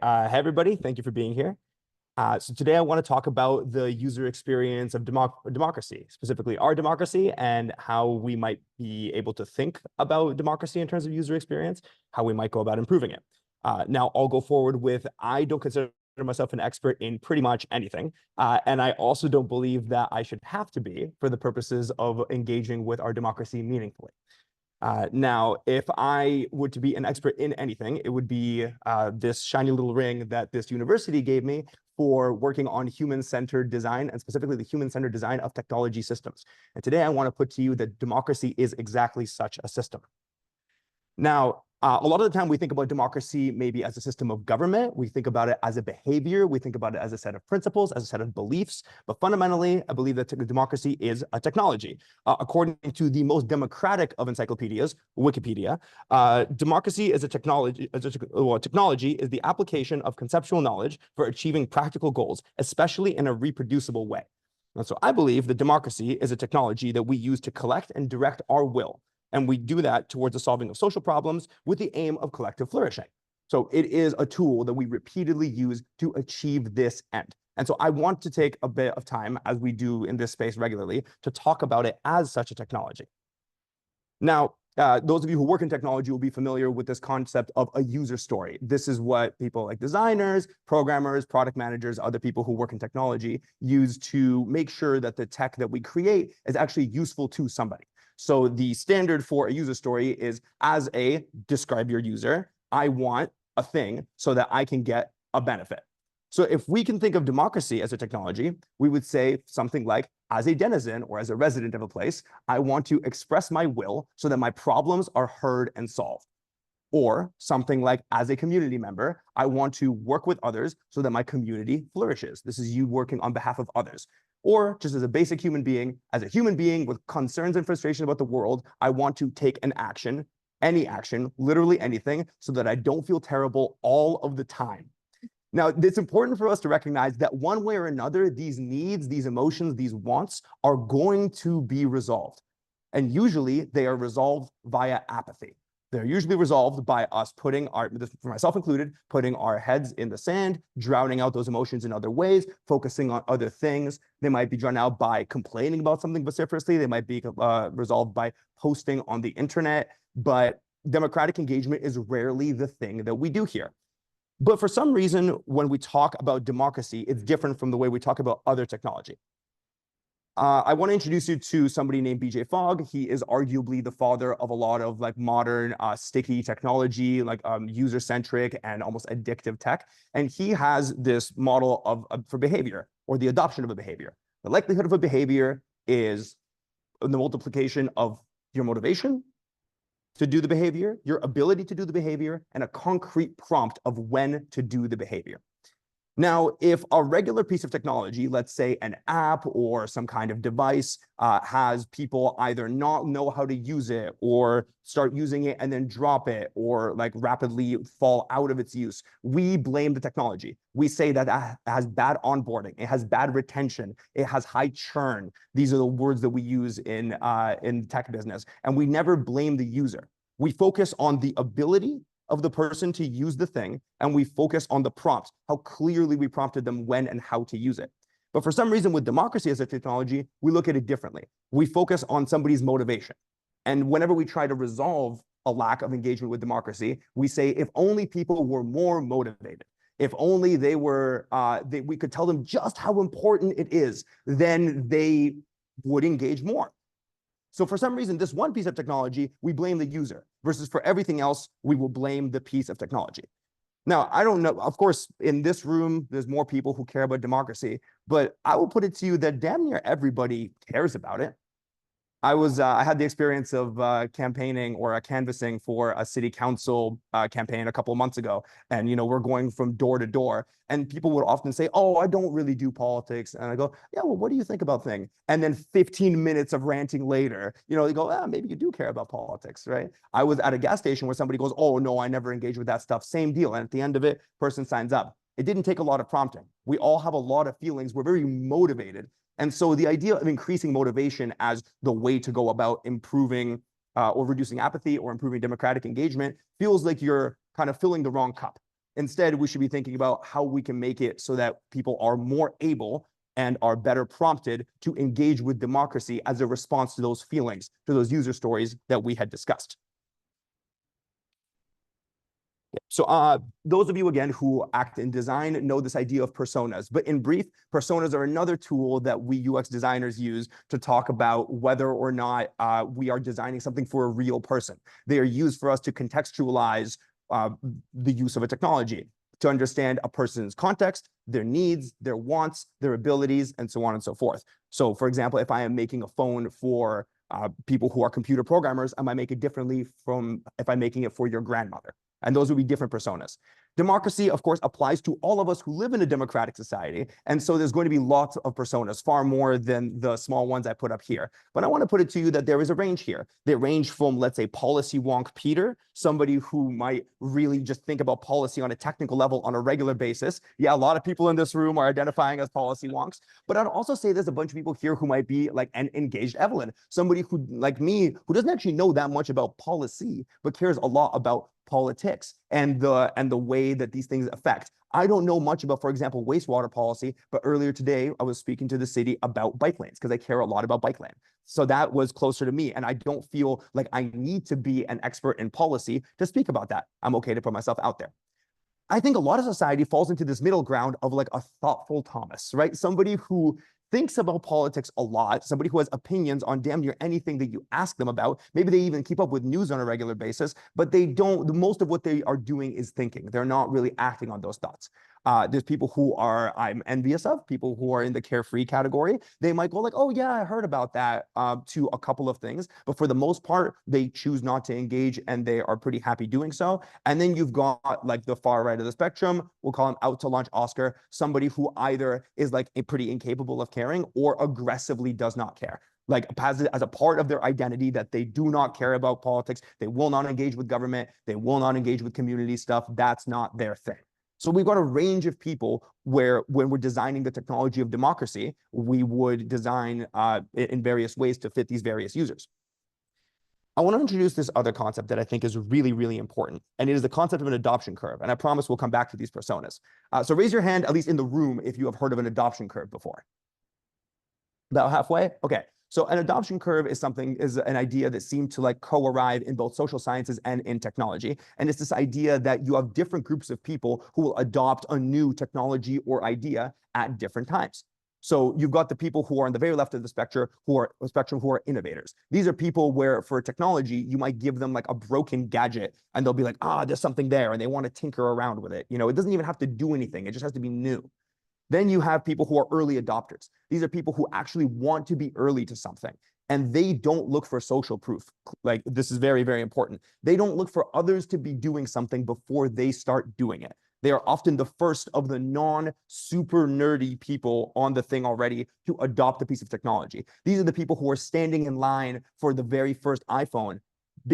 Hey everybody, thank you for being here. So today I want to talk about the user experience of democracy, specifically our democracy, and how we might be able to think about democracy in terms of user experience, how we might go about improving it. Now, I'll go forward with, I don't consider myself an expert in pretty much anything, and I also don't believe that I should have to be for the purposes of engaging with our democracy meaningfully. Now, if I were to be an expert in anything, it would be this shiny little ring that this university gave me for working on human-centered design, and specifically the human-centered design of technology systems. And today I want to put to you that democracy is exactly such a system. Now, a lot of the time we think about democracy maybe as a system of government. We think about it as a behavior. We think about it as a set of principles, as a set of beliefs. But fundamentally, I believe that democracy is a technology. According to the most democratic of encyclopedias, Wikipedia, democracy is a technology. Technology is the application of conceptual knowledge for achieving practical goals, especially in a reproducible way. And so I believe that democracy is a technology that we use to collect and direct our will. And we do that towards the solving of social problems with the aim of collective flourishing. So it is a tool that we repeatedly use to achieve this end. And so I want to take a bit of time, as we do in this space regularly, to talk about it as such a technology. Now, those of you who work in technology will be familiar with this concept of a user story. This is what people like designers, programmers, product managers, other people who work in technology use to make sure that the tech that we create is actually useful to somebody. So the standard for a user story is, as a describe your user, I want a thing so that I can get a benefit. So if we can think of democracy as a technology, we would say something like, as a denizen or as a resident of a place, I want to express my will so that my problems are heard and solved. Or something like, as a community member, I want to work with others so that my community flourishes. This is you working on behalf of others. Or just as a basic human being, as a human being with concerns and frustration about the world, I want to take an action, any action, literally anything, so that I don't feel terrible all of the time. Now, it's important for us to recognize that one way or another, these needs, these emotions, these wants are going to be resolved. And usually they are resolved via apathy. They're usually resolved by us putting for myself included, putting our heads in the sand, drowning out those emotions in other ways, focusing on other things. They might be drowned out by complaining about something vociferously. They might be resolved by posting on the internet. But democratic engagement is rarely the thing that we do here. But for some reason, when we talk about democracy, it's different from the way we talk about other technology. I want to introduce you to somebody named BJ Fogg. He is arguably the father of a lot of like modern sticky technology, like user-centric and almost addictive tech. And he has this model for behavior, or the adoption of a behavior. The likelihood of a behavior is the multiplication of your motivation to do the behavior, your ability to do the behavior, and a concrete prompt of when to do the behavior. Now, if a regular piece of technology, let's say an app or some kind of device, has people either not know how to use it or start using it and then drop it or like rapidly fall out of its use, we blame the technology. We say that it has bad onboarding, it has bad retention, it has high churn. These are the words that we use in tech business, and we never blame the user. We focus on the ability of the person to use the thing, and we focus on the prompts, how clearly we prompted them when and how to use it. But for some reason with democracy as a technology, we look at it differently. We focus on somebody's motivation. And whenever we try to resolve a lack of engagement with democracy, we say, if only people were more motivated, if only they were, we could tell them just how important it is, then they would engage more. So for some reason, this one piece of technology, we blame the user, versus for everything else, we will blame the piece of technology. Now, I don't know, of course, in this room, there's more people who care about democracy, but I will put it to you that damn near everybody cares about it. I had the experience of campaigning or canvassing for a city council campaign a couple of months ago. And, you know, we're going from door to door, and people would often say, oh, I don't really do politics. And I go, yeah, well, what do you think about things? And then 15 minutes of ranting later, you know, they go, maybe you do care about politics, right? I was at a gas station where somebody goes, oh, no, I never engage with that stuff. Same deal. And at the end of it, person signs up. It didn't take a lot of prompting. We all have a lot of feelings. We're very motivated. And so the idea of increasing motivation as the way to go about improving or reducing apathy or improving democratic engagement feels like you're kind of filling the wrong cup. Instead, we should be thinking about how we can make it so that people are more able and are better prompted to engage with democracy as a response to those feelings, to those user stories that we had discussed. So those of you, again, who act in design know this idea of personas. But in brief, personas are another tool that we UX designers use to talk about whether or not we are designing something for a real person. They are used for us to contextualize the use of a technology, to understand a person's context, their needs, their wants, their abilities, and so on and so forth. So, for example, if I am making a phone for people who are computer programmers, I might make it differently from if I'm making it for your grandmother. And those would be different personas. Democracy, of course, applies to all of us who live in a democratic society. And so there's going to be lots of personas, far more than the small ones I put up here. But I want to put it to you that there is a range here. They range from, let's say, policy wonk Peter, somebody who might really just think about policy on a technical level on a regular basis. Yeah, a lot of people in this room are identifying as policy wonks. But I'd also say there's a bunch of people here who might be like an engaged Evelyn, somebody who, like me, who doesn't actually know that much about policy, but cares a lot about politics and the way that these things affect. I don't know much about, for example, wastewater policy, but earlier today I was speaking to the city about bike lanes because I care a lot about bike lane. So that was closer to me, and I don't feel like I need to be an expert in policy to speak about that. I'm okay to put myself out there. I think a lot of society falls into this middle ground of like a thoughtful Thomas, right? Somebody who thinks about politics a lot, somebody who has opinions on damn near anything that you ask them about. Maybe they even keep up with news on a regular basis, but they don't, most of what they are doing is thinking. They're not really acting on those thoughts. There's people who I'm envious of, people who are in the carefree category. They might go like, oh yeah, I heard about that, to a couple of things, but for the most part, they choose not to engage and they are pretty happy doing so. And then you've got like the far right of the spectrum, we'll call him out to lunch Oscar, somebody who either is like pretty incapable of caring or aggressively does not care. Like as a part of their identity that they do not care about politics, they will not engage with government, they will not engage with community stuff. That's not their thing. So we've got a range of people where when we're designing the technology of democracy, we would design in various ways to fit these various users. I want to introduce this other concept that I think is really, really important, and it is the concept of an adoption curve. And I promise we'll come back to these personas. So raise your hand, at least in the room, if you have heard of an adoption curve before. About halfway? Okay. So an adoption curve is an idea that seemed to like co-arrive in both social sciences and in technology. And it's this idea that you have different groups of people who will adopt a new technology or idea at different times. So you've got the people who are on the very left of the spectrum who are innovators. These are people where for technology, you might give them like a broken gadget and they'll be like, there's something there, and they want to tinker around with it. You know, it doesn't even have to do anything. It just has to be new. Then you have people who are early adopters. These are people who actually want to be early to something, and they don't look for social proof. Like, this is very, very important. They don't look for others to be doing something before they start doing it. They are often the first of the non-super nerdy people on the thing already to adopt a piece of technology. These are the people who are standing in line for the very first iPhone,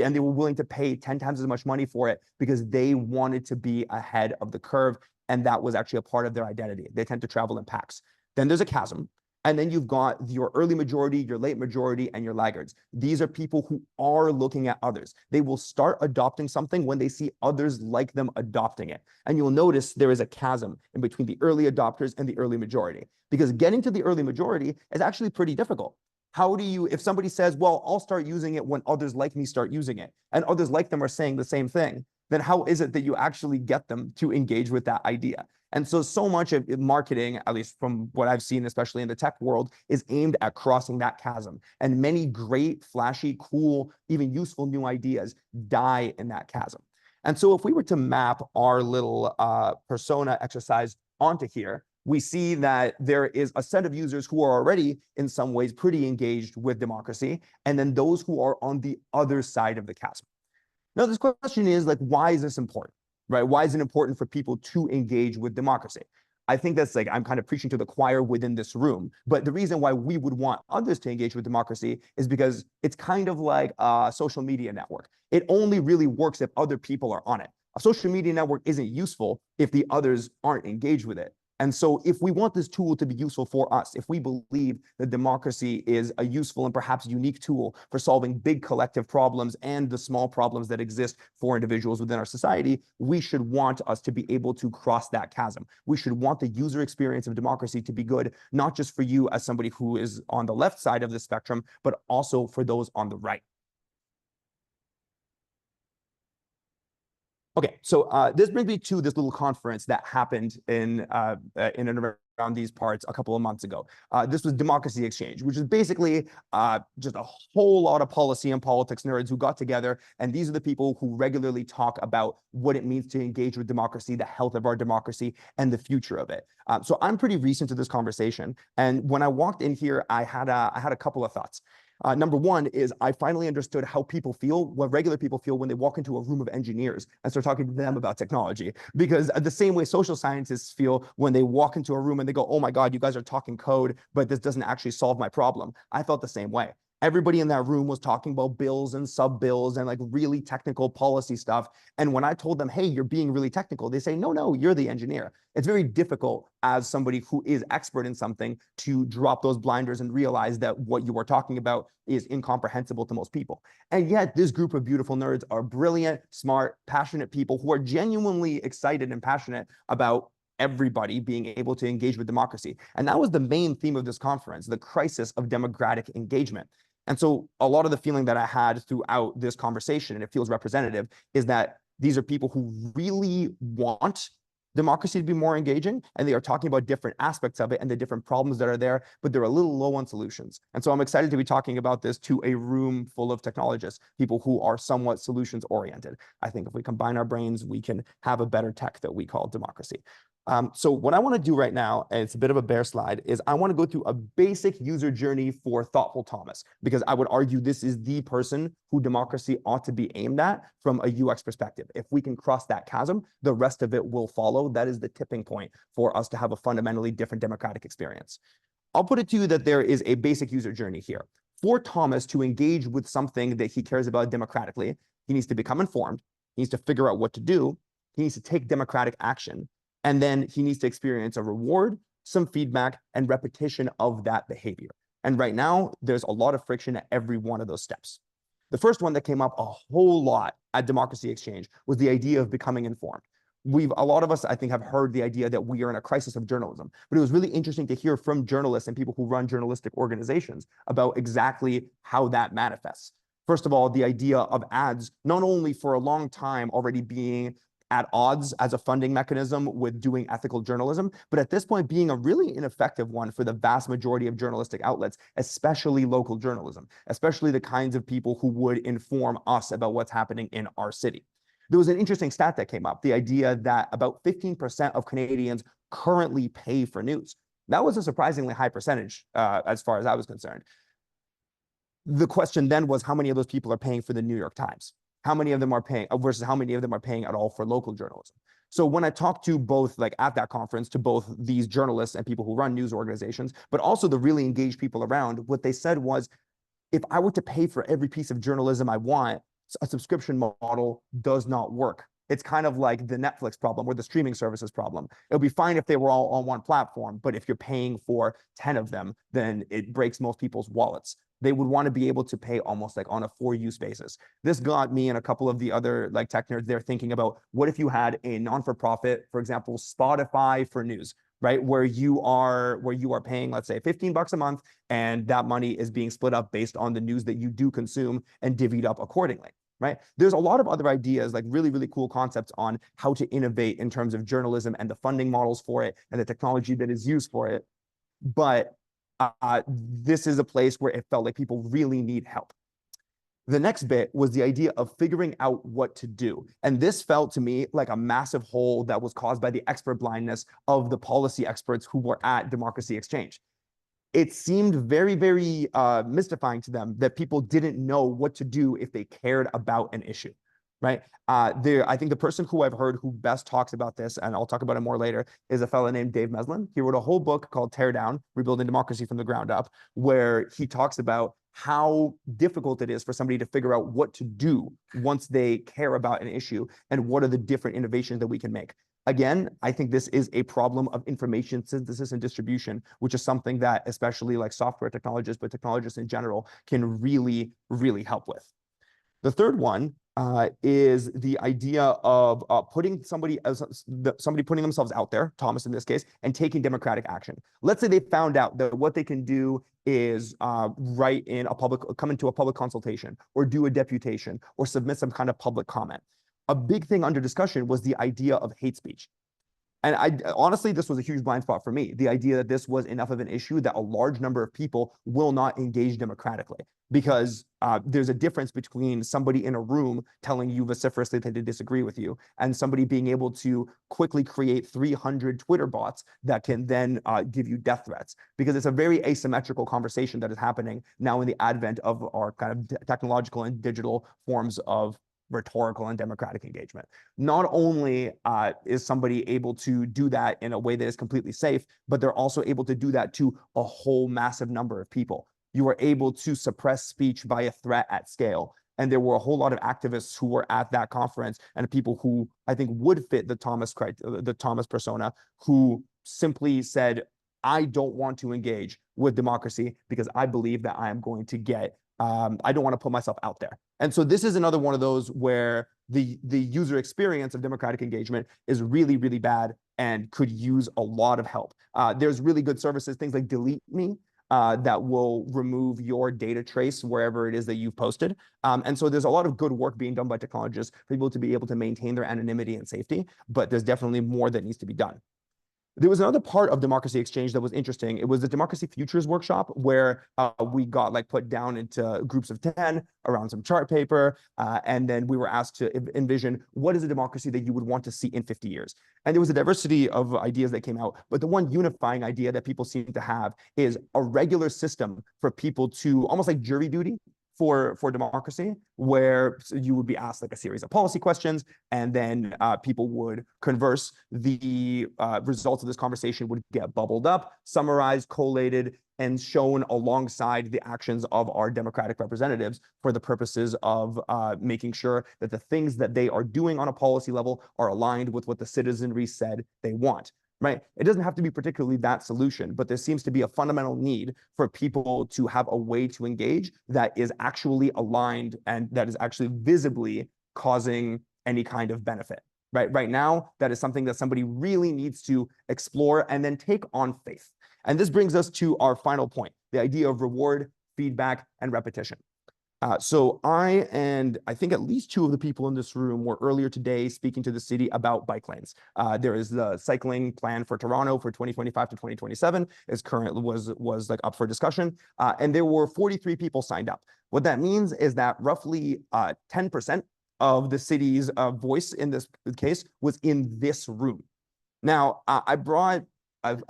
and they were willing to pay 10 times as much money for it because they wanted to be ahead of the curve. And that was actually a part of their identity. They tend to travel in packs. Then there's a chasm. And then you've got your early majority, your late majority, and your laggards. These are people who are looking at others. They will start adopting something when they see others like them adopting it. And you'll notice there is a chasm in between the early adopters and the early majority, because getting to the early majority is actually pretty difficult. How do you, if somebody says, well, I'll start using it when others like me start using it, and others like them are saying the same thing, then how is it that you actually get them to engage with that idea? And so much of marketing, at least from what I've seen, especially in the tech world, is aimed at crossing that chasm. And many great, flashy, cool, even useful new ideas die in that chasm. And so if we were to map our little persona exercise onto here, we see that there is a set of users who are already, in some ways, pretty engaged with democracy, and then those who are on the other side of the chasm. Now, this question is like, why is this important, right? Why is it important for people to engage with democracy? I think that's like, I'm kind of preaching to the choir within this room, but the reason why we would want others to engage with democracy is because it's kind of like a social media network. It only really works if other people are on it. A social media network isn't useful if the others aren't engaged with it. And so if we want this tool to be useful for us, if we believe that democracy is a useful and perhaps unique tool for solving big collective problems and the small problems that exist for individuals within our society, we should want us to be able to cross that chasm. We should want the user experience of democracy to be good, not just for you as somebody who is on the left side of the spectrum, but also for those on the right. Okay, so this brings me to this little conference that happened in and around these parts a couple of months ago. This was Democracy Exchange, which is basically just a whole lot of policy and politics nerds who got together, and these are the people who regularly talk about what it means to engage with democracy, the health of our democracy, and the future of it. So I'm pretty recent to this conversation, and when I walked in here, I had a couple of thoughts. Number one is I finally understood how people feel, what regular people feel when they walk into a room of engineers and start talking to them about technology. Because the same way social scientists feel when they walk into a room and they go, oh my God, you guys are talking code, but this doesn't actually solve my problem. I felt the same way. Everybody in that room was talking about bills and sub bills and like really technical policy stuff. And when I told them, hey, you're being really technical, they say, no, you're the engineer. It's very difficult as somebody who is expert in something to drop those blinders and realize that what you are talking about is incomprehensible to most people. And yet this group of beautiful nerds are brilliant, smart, passionate people who are genuinely excited and passionate about everybody being able to engage with democracy. And that was the main theme of this conference, the crisis of democratic engagement. And so a lot of the feeling that I had throughout this conversation, and it feels representative, is that these are people who really want democracy to be more engaging, and they are talking about different aspects of it and the different problems that are there, but they're a little low on solutions. And so I'm excited to be talking about this to a room full of technologists, people who are somewhat solutions oriented. I think if we combine our brains, we can have a better tech that we call democracy. So what I want to do right now, and it's a bit of a bear slide, is I want to go through a basic user journey for Thoughtful Thomas, because I would argue this is the person who democracy ought to be aimed at from a UX perspective. If we can cross that chasm, the rest of it will follow. That is the tipping point for us to have a fundamentally different democratic experience. I'll put it to you that there is a basic user journey here. For Thomas to engage with something that he cares about democratically, he needs to become informed, he needs to figure out what to do, he needs to take democratic action, and then he needs to experience a reward, some feedback, and repetition of that behavior. And right now, there's a lot of friction at every one of those steps. The first one that came up a whole lot at Democracy Exchange was the idea of becoming informed. A lot of us, I think, have heard the idea that we are in a crisis of journalism, but it was really interesting to hear from journalists and people who run journalistic organizations about exactly how that manifests. First of all, the idea of ads, not only for a long time already being at odds as a funding mechanism with doing ethical journalism, but at this point being a really ineffective one for the vast majority of journalistic outlets, especially local journalism, especially the kinds of people who would inform us about what's happening in our city. There was an interesting stat that came up, the idea that about 15% of Canadians currently pay for news. That was a surprisingly high percentage as far as I was concerned. The question then was how many of those people are paying for the New York Times? How many of them are paying versus how many of them are paying at all for local journalism? So when I talked to both, like at that conference, to both these journalists and people who run news organizations, but also the really engaged people around, what they said was, if I were to pay for every piece of journalism I want, a subscription model does not work. It's kind of like the Netflix problem or the streaming services problem. It would be fine if they were all on one platform, but if you're paying for 10 of them, then it breaks most people's wallets. They would want to be able to pay almost like on a for-use basis. This got me and a couple of the other like tech nerds there thinking about what if you had a non-for-profit, for example, Spotify for news, right? Where you are paying, let's say, $15 a month, and that money is being split up based on the news that you do consume and divvied up accordingly. Right? There's a lot of other ideas, like really, really cool concepts on how to innovate in terms of journalism and the funding models for it and the technology that is used for it. But this is a place where it felt like people really need help. The next bit was the idea of figuring out what to do. And this felt to me like a massive hole that was caused by the expert blindness of the policy experts who were at Democracy Exchange. It seemed very, very mystifying to them that people didn't know what to do if they cared about an issue, right? I think the person who I've heard who best talks about this, and I'll talk about it more later, is a fellow named Dave Meslin. He wrote a whole book called Tear Down, Rebuilding Democracy from the Ground Up, where he talks about how difficult it is for somebody to figure out what to do once they care about an issue and what are the different innovations that we can make. Again, I think this is a problem of information synthesis and distribution, which is something that especially like software technologists, but technologists in general, can really, really help with. The third one is the idea of putting somebody putting themselves out there, Thomas in this case, and taking democratic action. Let's say they found out that what they can do is come into a public consultation, or do a deputation, or submit some kind of public comment. A big thing under discussion was the idea of hate speech. And honestly, this was a huge blind spot for me. The idea that this was enough of an issue that a large number of people will not engage democratically, because there's a difference between somebody in a room telling you vociferously that they disagree with you, and somebody being able to quickly create 300 Twitter bots that can then give you death threats, because it's a very asymmetrical conversation that is happening now in the advent of our kind of technological and digital forms of rhetorical and democratic engagement. Not only is somebody able to do that in a way that is completely safe, but they're also able to do that to a whole massive number of people. You are able to suppress speech by a threat at scale. And there were a whole lot of activists who were at that conference, and people who I think would fit the Thomas persona, who simply said, I don't want to engage with democracy because I believe that I am going to get I don't want to put myself out there. And so this is another one of those where the user experience of democratic engagement is really, really bad and could use a lot of help. There's really good services, things like Delete Me, that will remove your data trace wherever it is that you've posted. And so there's a lot of good work being done by technologists for people to be able to maintain their anonymity and safety, but there's definitely more that needs to be done. There was another part of Democracy Exchange that was interesting. It was the Democracy Futures workshop, where we got like put down into groups of 10 around some chart paper. And then we were asked to envision, what is a democracy that you would want to see in 50 years? And there was a diversity of ideas that came out. But the one unifying idea that people seem to have is a regular system for people to, almost like jury duty, for democracy, where you would be asked like a series of policy questions, and then people would converse. The results of this conversation would get bubbled up, summarized, collated, and shown alongside the actions of our democratic representatives for the purposes of making sure that the things that they are doing on a policy level are aligned with what the citizenry said they want. Right? It doesn't have to be particularly that solution, but there seems to be a fundamental need for people to have a way to engage that is actually aligned and that is actually visibly causing any kind of benefit. Right now, that is something that somebody really needs to explore and then take on faith. And this brings us to our final point, the idea of reward, feedback, and repetition. So I think at least two of the people in this room were earlier today speaking to the city about bike lanes. There is the cycling plan for Toronto for 2025 to 2027 is currently was like up for discussion, and there were 43 people signed up. What that means is that roughly 10% of the city's voice in this case was in this room. Now I brought.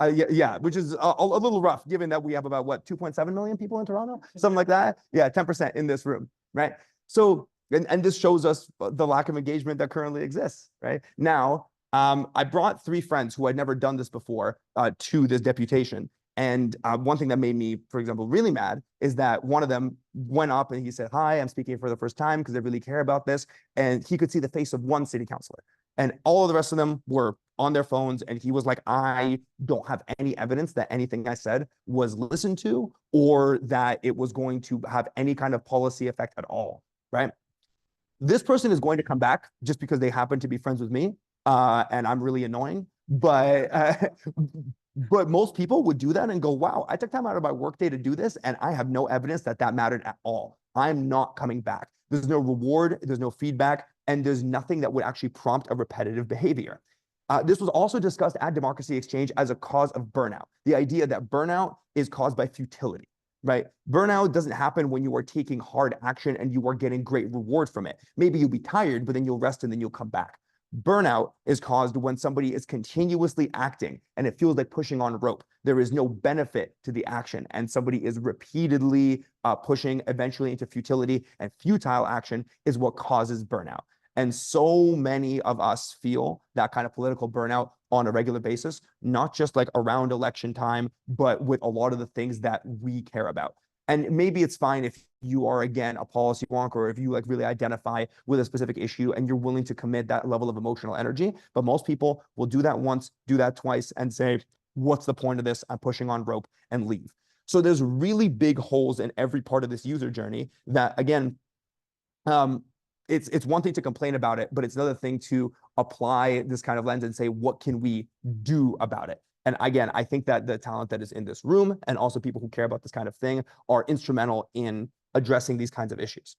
Which is a little rough, given that we have about, what, 2.7 million people in Toronto? Something like that. Yeah, 10% in this room, right? So, and this shows us the lack of engagement that currently exists, right? Now, I brought three friends who had never done this before to this deputation. And one thing that made me, for example, really mad is that one of them went up and he said, hi, I'm speaking for the first time because I really care about this. And he could see the face of one city councilor. And all of the rest of them were on their phones. And he was like, I don't have any evidence that anything I said was listened to or that it was going to have any kind of policy effect at all, right? This person is going to come back just because they happen to be friends with me. And I'm really annoying. But most people would do that and go, wow, I took time out of my workday to do this, and I have no evidence that that mattered at all. I'm not coming back. There's no reward, there's no feedback, and there's nothing that would actually prompt a repetitive behavior. This was also discussed at Democracy Exchange as a cause of burnout. The idea that burnout is caused by futility, right? Burnout doesn't happen when you are taking hard action and you are getting great reward from it. Maybe you'll be tired, but then you'll rest and then you'll come back. Burnout is caused when somebody is continuously acting and it feels like pushing on rope. There is no benefit to the action, and somebody is repeatedly pushing eventually into futility, and futile action is what causes burnout. And so many of us feel that kind of political burnout on a regular basis, not just like around election time, but with a lot of the things that we care about. And maybe it's fine if you are, again, a policy wonk, or if you like really identify with a specific issue and you're willing to commit that level of emotional energy. But most people will do that once, do that twice, and say, what's the point of this? I'm pushing on rope, and leave. So there's really big holes in every part of this user journey that, again, it's one thing to complain about it, but it's another thing to apply this kind of lens and say, what can we do about it? And again, I think that the talent that is in this room and also people who care about this kind of thing are instrumental in addressing these kinds of issues.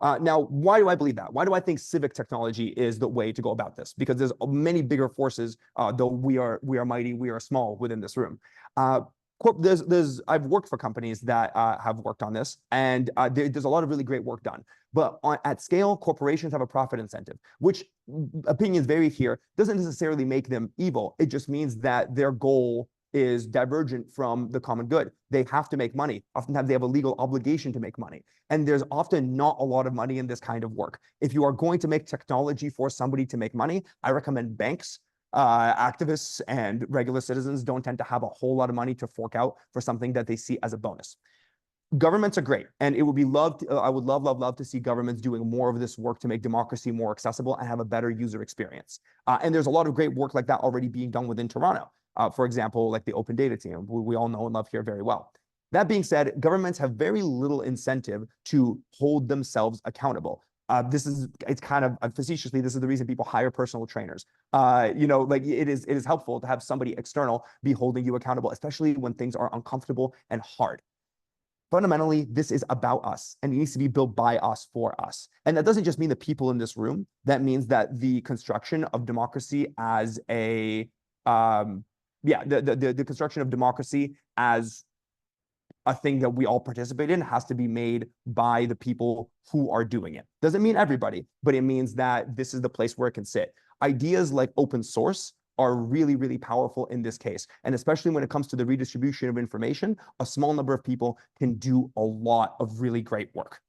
Now, why do I believe that? Why do I think civic technology is the way to go about this? Because there's many bigger forces, though we are mighty, we are small within this room. I've worked for companies that have worked on this, and there's a lot of really great work done. But at scale, corporations have a profit incentive, which, opinions vary here, doesn't necessarily make them evil. It just means that their goal is divergent from the common good. They have to make money. Oftentimes they have a legal obligation to make money. And there's often not a lot of money in this kind of work. If you are going to make technology for somebody to make money, I recommend banks. Activists and regular citizens don't tend to have a whole lot of money to fork out for something that they see as a bonus. Governments are great, and it would be I would love to see governments doing more of this work to make democracy more accessible and have a better user experience. And there's a lot of great work like that already being done within Toronto. For example, like the Open Data Team, we all know and love here very well. That being said, governments have very little incentive to hold themselves accountable. It's kind of facetiously, this is the reason people hire personal trainers. Like it is helpful to have somebody external be holding you accountable, especially when things are uncomfortable and hard. Fundamentally, this is about us, and it needs to be built by us for us. And that doesn't just mean the people in this room. That means that the construction of democracy as the construction of democracy as a thing that we all participate in has to be made by the people who are doing it. Doesn't mean everybody, but it means that this is the place where it can sit. Ideas like open source are really, really powerful in this case. And especially when it comes to the redistribution of information, a small number of people can do a lot of really great work.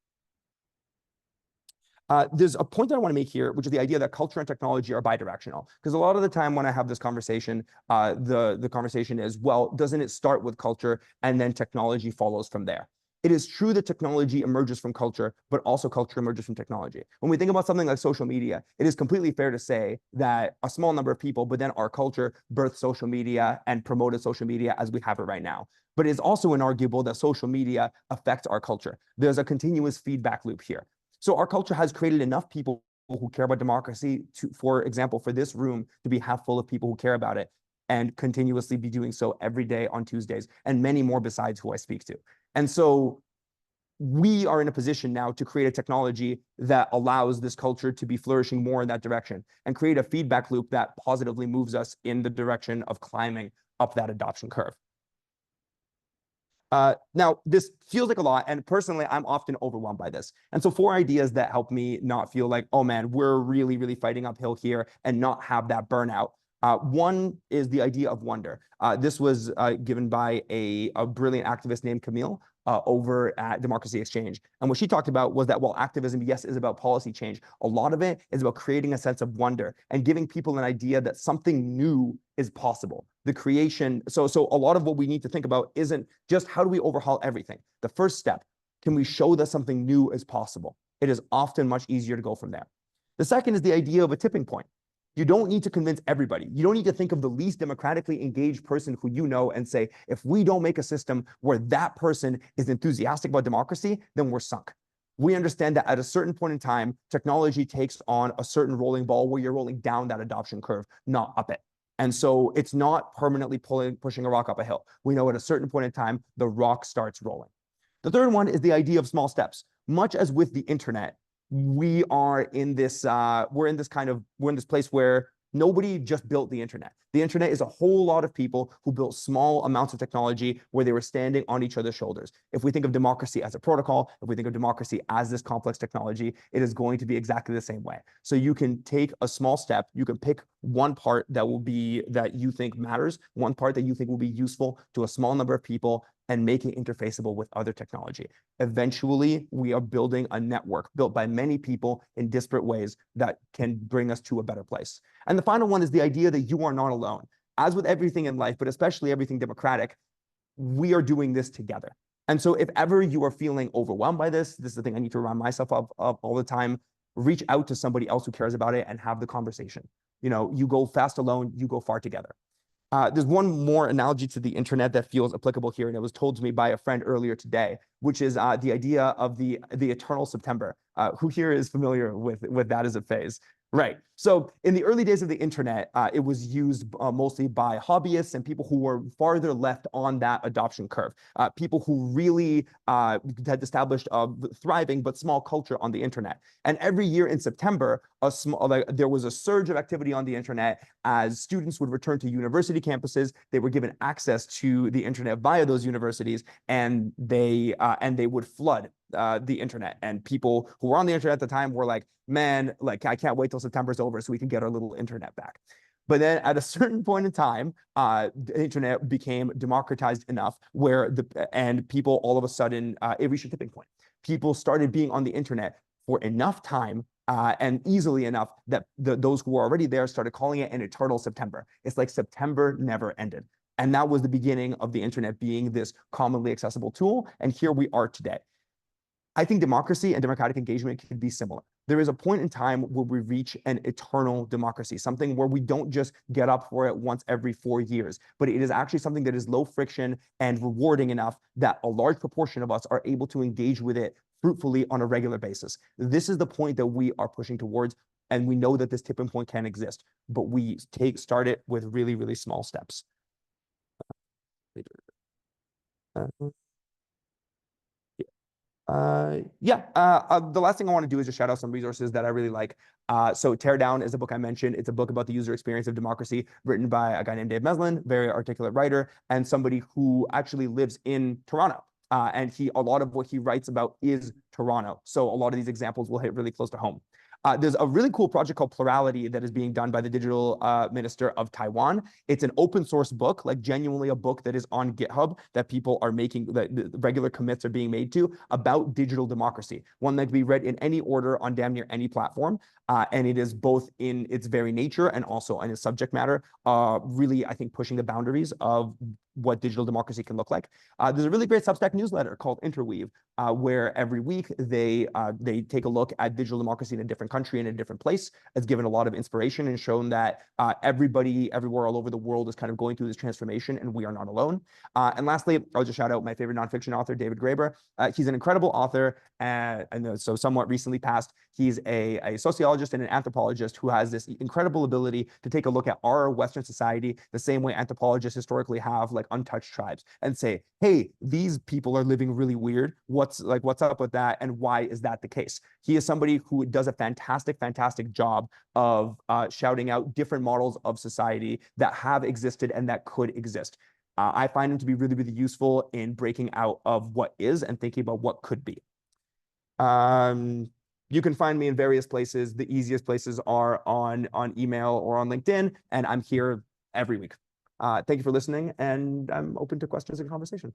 There's a point that I want to make here, which is the idea that culture and technology are bidirectional. Because a lot of the time when I have this conversation, the conversation is, well, doesn't it start with culture and then technology follows from there? It is true that technology emerges from culture, but also culture emerges from technology. When we think about something like social media, it is completely fair to say that a small number of people, but then our culture birthed social media and promoted social media as we have it right now. But it is also inarguable that social media affects our culture. There's a continuous feedback loop here. So our culture has created enough people who care about democracy to, for example, for this room to be half full of people who care about it and continuously be doing so every day on Tuesdays, and many more besides who I speak to. And so we are in a position now to create a technology that allows this culture to be flourishing more in that direction and create a feedback loop that positively moves us in the direction of climbing up that adoption curve. Now, this feels like a lot, and personally, I'm often overwhelmed by this. And so 4 ideas that help me not feel like, oh man, we're really, really fighting uphill here and not have that burnout. One is the idea of wonder. This was given by a brilliant activist named Camille over at Democracy Exchange. And what she talked about was that while activism, yes, is about policy change, a lot of it is about creating a sense of wonder and giving people an idea that something new is possible. The creation, so a lot of what we need to think about isn't just how do we overhaul everything. The first step, can we show that something new is possible? It is often much easier to go from there. The second is the idea of a tipping point. You don't need to convince everybody. You don't need to think of the least democratically engaged person who you know and say, if we don't make a system where that person is enthusiastic about democracy, then we're sunk. We understand that at a certain point in time, technology takes on a certain rolling ball where you're rolling down that adoption curve, not up it. And so it's not permanently pushing a rock up a hill. We know at a certain point in time, the rock starts rolling. The third one is the idea of small steps. Much as with the internet, we are in this, we're in this place where nobody just built the internet. The internet is a whole lot of people who built small amounts of technology where they were standing on each other's shoulders. If we think of democracy as a protocol, if we think of democracy as this complex technology, it is going to be exactly the same way. So you can take a small step, you can pick one part that you think matters, one part that you think will be useful to a small number of people, and make it interfaceable with other technology. Eventually, we are building a network built by many people in disparate ways that can bring us to a better place. And the final one is the idea that you are not alone. As with everything in life, but especially everything democratic, we are doing this together. And so if ever you are feeling overwhelmed by this is the thing I need to remind myself of all the time. Reach out to somebody else who cares about it and have the conversation. You go fast alone, you go far together. There's one more analogy to the internet that feels applicable here, and it was told to me by a friend earlier today, which is the idea of the eternal September. Who here is familiar with that as a phase? Right. So in the early days of the internet, it was used mostly by hobbyists and people who were farther left on that adoption curve. People who really had established a thriving but small culture on the internet. And every year in September, there was a surge of activity on the internet as students would return to university campuses. They were given access to the internet via those universities, and they would flood the internet. And people who were on the internet at the time were like, man, like I can't wait till September's over so we can get our little internet back. But then at a certain point in time, the internet became democratized enough and people all of a sudden, it reached a tipping point. People started being on the internet for enough time and easily enough that those who were already there started calling it an eternal September. It's like September never ended. And that was the beginning of the internet being this commonly accessible tool. And here we are today. I think democracy and democratic engagement can be similar. There is a point in time where we reach an eternal democracy, something where we don't just get up for it once every 4 years, but it is actually something that is low friction and rewarding enough that a large proportion of us are able to engage with it fruitfully on a regular basis. This is the point that we are pushing towards, and we know that this tipping point can exist, but we start it with really, really small steps. The last thing I want to do is just shout out some resources that I really like. So Tear Down is a book I mentioned. It's a book about the user experience of democracy, written by a guy named Dave Meslin, very articulate writer, and somebody who actually lives in Toronto. And a lot of what he writes about is Toronto. So a lot of these examples will hit really close to home. There's a really cool project called Plurality that is being done by the digital minister of Taiwan. It's an open source book, like genuinely a book that is on GitHub that people are making, that the regular commits are being made to, about digital democracy. One that can be read in any order on damn near any platform. And it is both in its very nature and also in its subject matter, really, I think, pushing the boundaries of what digital democracy can look like. There's a really great Substack newsletter called Interweave, where every week they take a look at digital democracy in a different country and a different place. It's given a lot of inspiration and shown that everybody everywhere all over the world is kind of going through this transformation, and we are not alone. And lastly, I'll just shout out my favorite nonfiction author, David Graeber. He's an incredible author, and so somewhat recently passed. He's a sociologist and an anthropologist who has this incredible ability to take a look at our Western society the same way anthropologists historically have, like untouched tribes, and say, hey, these people are living really weird. What's up with that, and why is that the case? He is somebody who does a fantastic job of shouting out different models of society that have existed and that could exist. I find him to be really, really useful in breaking out of what is and thinking about what could be. You can find me in various places. The easiest places are on email or on LinkedIn, and I'm here every week. Thank you for listening, and I'm open to questions and conversation.